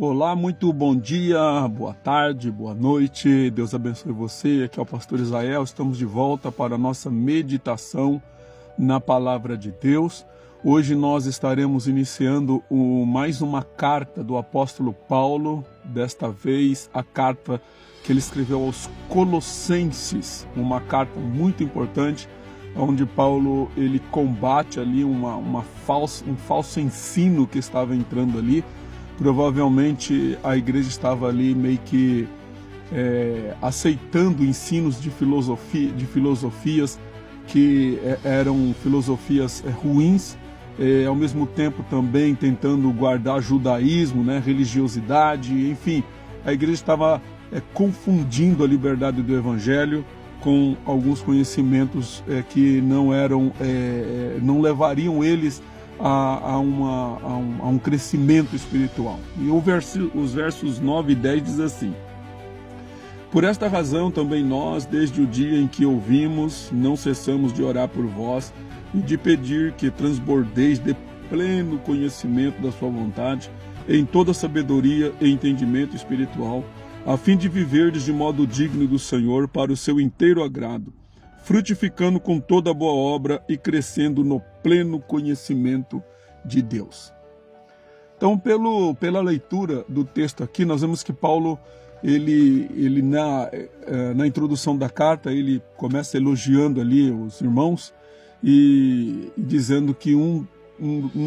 Olá, muito bom dia, boa tarde, boa noite, Deus abençoe você, aqui é o pastor Israel, estamos de volta para a nossa meditação na Palavra de Deus. Hoje nós estaremos iniciando mais uma carta do apóstolo Paulo, desta vez a carta que ele escreveu aos Colossenses, uma carta muito importante, onde Paulo ele combate ali um falso ensino que estava entrando ali. Provavelmente a igreja estava ali meio que aceitando ensinos de filosofias que eram filosofias ruins, ao mesmo tempo também tentando guardar judaísmo, né, religiosidade, enfim. A igreja estava confundindo a liberdade do evangelho com alguns conhecimentos que não levariam eles a um crescimento espiritual. E os versos 9 e 10 diz assim: por esta razão também nós, desde o dia em que ouvimos, não cessamos de orar por vós e de pedir que transbordeis de pleno conhecimento da sua vontade, em toda sabedoria e entendimento espiritual, a fim de viverdes de modo digno do Senhor para o seu inteiro agrado, frutificando com toda boa obra e crescendo no pleno conhecimento de Deus. Então, pela leitura do texto aqui, nós vemos que Paulo, ele na introdução da carta, ele começa elogiando ali os irmãos e dizendo que um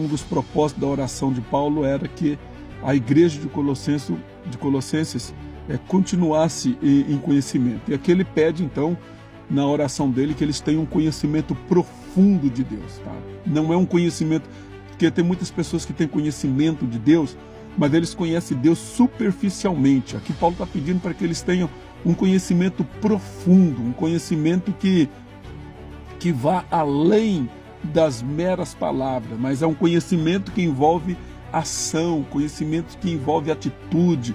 dos propósitos da oração de Paulo era que a igreja de Colossenses continuasse em conhecimento. E aqui ele pede, então, na oração dele, que eles tenham um conhecimento profundo de Deus, tá? Não é um conhecimento, porque tem muitas pessoas que têm conhecimento de Deus, mas eles conhecem Deus superficialmente. Aqui Paulo está pedindo para que eles tenham um conhecimento profundo, um conhecimento que vá além das meras palavras, mas é um conhecimento que envolve ação, conhecimento que envolve atitude,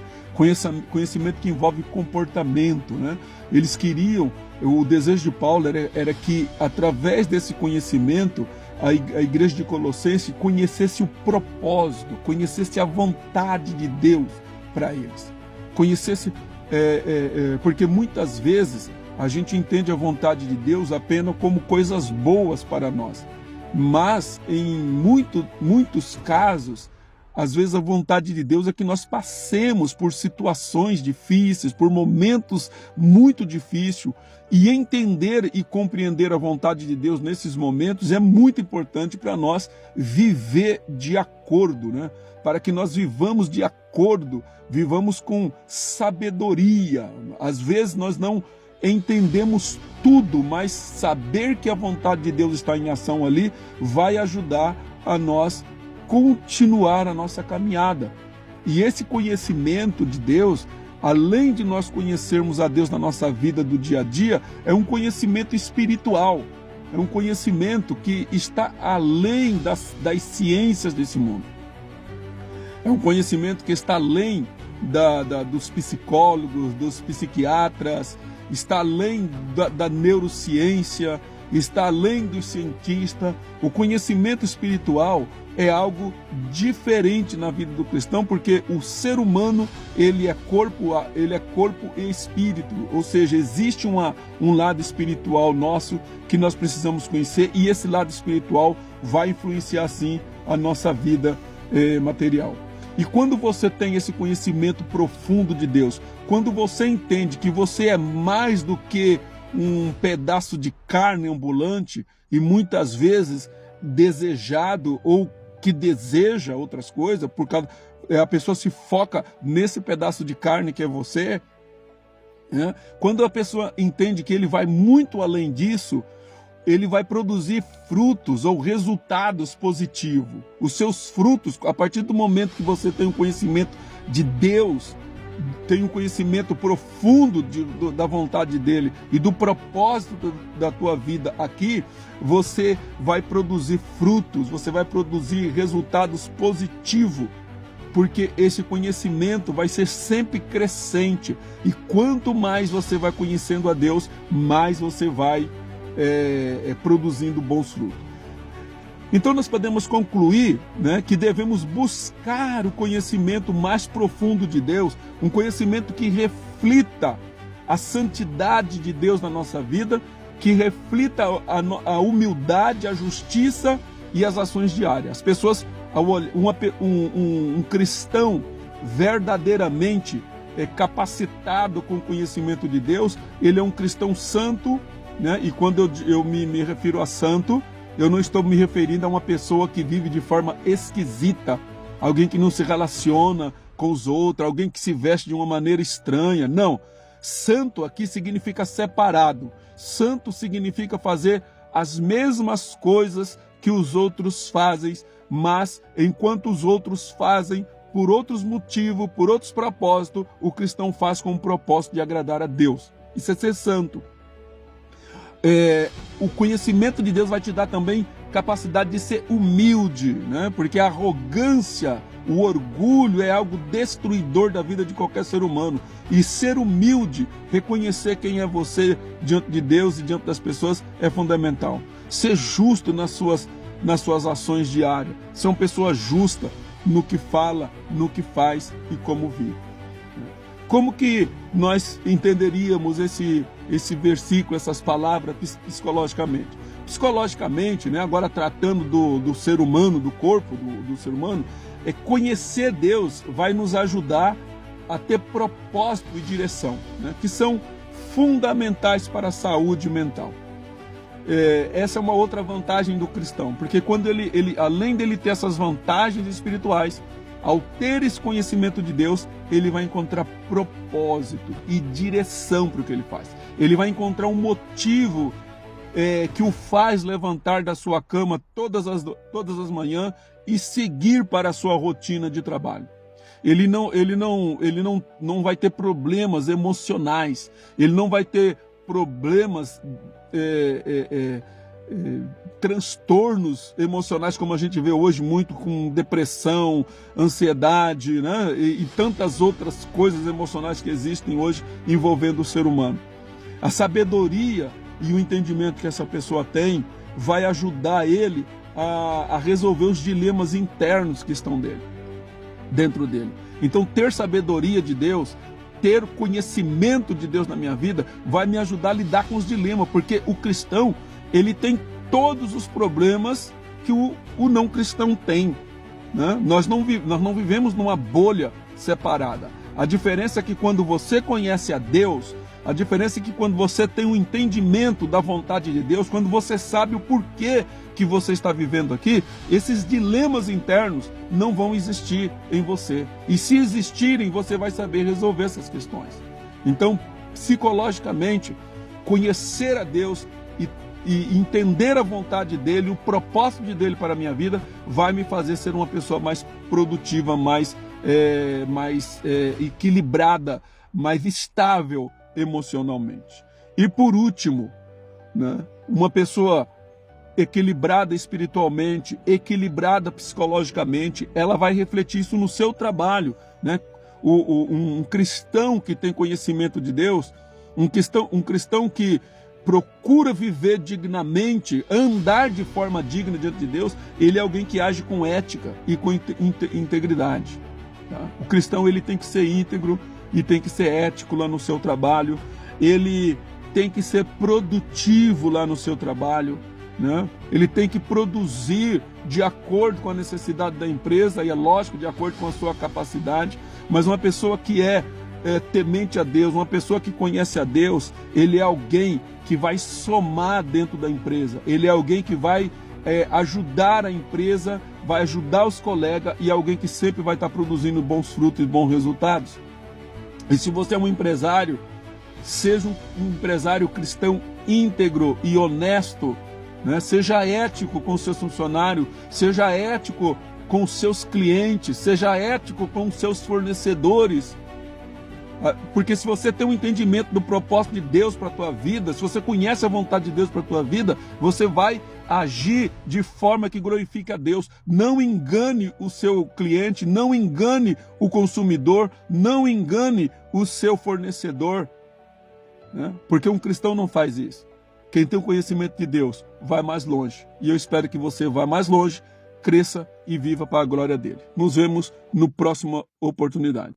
conhecimento que envolve comportamento, né? Eles queriam, o desejo de Paulo era que, através desse conhecimento, a igreja de Colossenses conhecesse o propósito, conhecesse a vontade de Deus para eles. Conhecesse, porque muitas vezes a gente entende a vontade de Deus apenas como coisas boas para nós. Mas, em muitos casos, às vezes a vontade de Deus é que nós passemos por situações difíceis, por momentos muito difíceis, e entender e compreender a vontade de Deus nesses momentos é muito importante para nós viver de acordo, né? Para que nós vivamos de acordo, vivamos com sabedoria. Às vezes nós não entendemos tudo, mas saber que a vontade de Deus está em ação ali vai ajudar a nós continuar a nossa caminhada. E esse conhecimento de Deus, além de nós conhecermos a Deus na nossa vida do dia a dia, é um conhecimento espiritual, é um conhecimento que está além das ciências desse mundo. É um conhecimento que está além dos psicólogos, dos psiquiatras, está além da neurociência, está além dos cientistas. O conhecimento espiritual é algo diferente na vida do cristão, porque o ser humano ele é corpo e espírito, ou seja, existe um lado espiritual nosso que nós precisamos conhecer, e esse lado espiritual vai influenciar sim a nossa vida material. E quando você tem esse conhecimento profundo de Deus, quando você entende que você é mais do que um pedaço de carne ambulante e muitas vezes desejado ou que deseja outras coisas, por causa a pessoa se foca nesse pedaço de carne que é você, né? Quando a pessoa entende que ele vai muito além disso, ele vai produzir frutos ou resultados positivos. Os seus frutos, a partir do momento que você tem um conhecimento de Deus, tem um conhecimento profundo da vontade dele e do propósito da tua vida aqui, você vai produzir frutos, você vai produzir resultados positivos, porque esse conhecimento vai ser sempre crescente, e quanto mais você vai conhecendo a Deus, mais você vai produzindo bons frutos. Então nós podemos concluir, né, que devemos buscar o conhecimento mais profundo de Deus, um conhecimento que reflita a santidade de Deus na nossa vida, que reflita a humildade, a justiça e as ações diárias. As pessoas, um cristão verdadeiramente capacitado com o conhecimento de Deus, ele é um cristão santo, né? E quando eu me refiro a santo, eu não estou me referindo a uma pessoa que vive de forma esquisita, alguém que não se relaciona com os outros, alguém que se veste de uma maneira estranha. Não. Santo aqui significa separado. Santo significa fazer as mesmas coisas que os outros fazem, mas enquanto os outros fazem por outros motivos, por outros propósitos, o cristão faz com o propósito de agradar a Deus. Isso é ser santo. O conhecimento de Deus vai te dar também capacidade de ser humilde, né? Porque a arrogância, o orgulho é algo destruidor da vida de qualquer ser humano. E ser humilde, reconhecer quem é você diante de Deus e diante das pessoas é fundamental. Ser justo nas suas ações diárias. Ser uma pessoa justa no que fala, no que faz e como vive. Como que nós entenderíamos esse versículo, essas palavras psicologicamente? Psicologicamente, né, agora tratando do ser humano, do corpo do ser humano, conhecer Deus vai nos ajudar a ter propósito e direção, né, que são fundamentais para a saúde mental. Essa é uma outra vantagem do cristão, porque quando ele além dele ter essas vantagens espirituais, ao ter esse conhecimento de Deus, ele vai encontrar propósito e direção para o que ele faz. Ele vai encontrar um motivo que o faz levantar da sua cama todas as manhãs e seguir para a sua rotina de trabalho. Ele não vai ter problemas emocionais, ele não vai ter problemas transtornos emocionais, como a gente vê hoje muito, com depressão, ansiedade, né? E tantas outras coisas emocionais que existem hoje envolvendo o ser humano. A sabedoria e o entendimento que essa pessoa tem vai ajudar ele a resolver os dilemas internos que estão dentro dele. Então, ter sabedoria de Deus, ter conhecimento de Deus na minha vida, vai me ajudar a lidar com os dilemas, porque o cristão, ele tem todos os problemas que o não cristão tem, né? Nós não vivemos numa bolha separada. A diferença é que quando você conhece a Deus, a diferença é que quando você tem um entendimento da vontade de Deus, quando você sabe o porquê que você está vivendo aqui, esses dilemas internos não vão existir em você. E se existirem, você vai saber resolver essas questões. Então, psicologicamente, conhecer a Deus e entender a vontade dele, o propósito dele para a minha vida, vai me fazer ser uma pessoa mais produtiva, mais equilibrada, mais estável emocionalmente. E por último, né, uma pessoa equilibrada espiritualmente, equilibrada psicologicamente, ela vai refletir isso no seu trabalho, né? Um cristão que tem conhecimento de Deus, um cristão que procura viver dignamente, andar de forma digna diante de Deus, ele é alguém que age com ética e com integridade. Tá? O cristão, ele tem que ser íntegro e tem que ser ético lá no seu trabalho, ele tem que ser produtivo lá no seu trabalho, né? Ele tem que produzir de acordo com a necessidade da empresa e, é lógico, de acordo com a sua capacidade, mas uma pessoa que é temente a Deus, uma pessoa que conhece a Deus, ele é alguém que vai somar dentro da empresa, ele é alguém que vai ajudar a empresa, vai ajudar os colegas e é alguém que sempre vai estar produzindo bons frutos e bons resultados. E se você é um empresário, seja um empresário cristão íntegro e honesto, né? Seja ético com os seus funcionários, seja ético com os seus clientes, seja ético com os seus fornecedores. Porque se você tem um entendimento do propósito de Deus para a tua vida, se você conhece a vontade de Deus para a tua vida, você vai agir de forma que glorifique a Deus. Não engane o seu cliente, não engane o consumidor, não engane o seu fornecedor, né? Porque um cristão não faz isso. Quem tem o conhecimento de Deus vai mais longe. E eu espero que você vá mais longe, cresça e viva para a glória dele. Nos vemos no próxima oportunidade.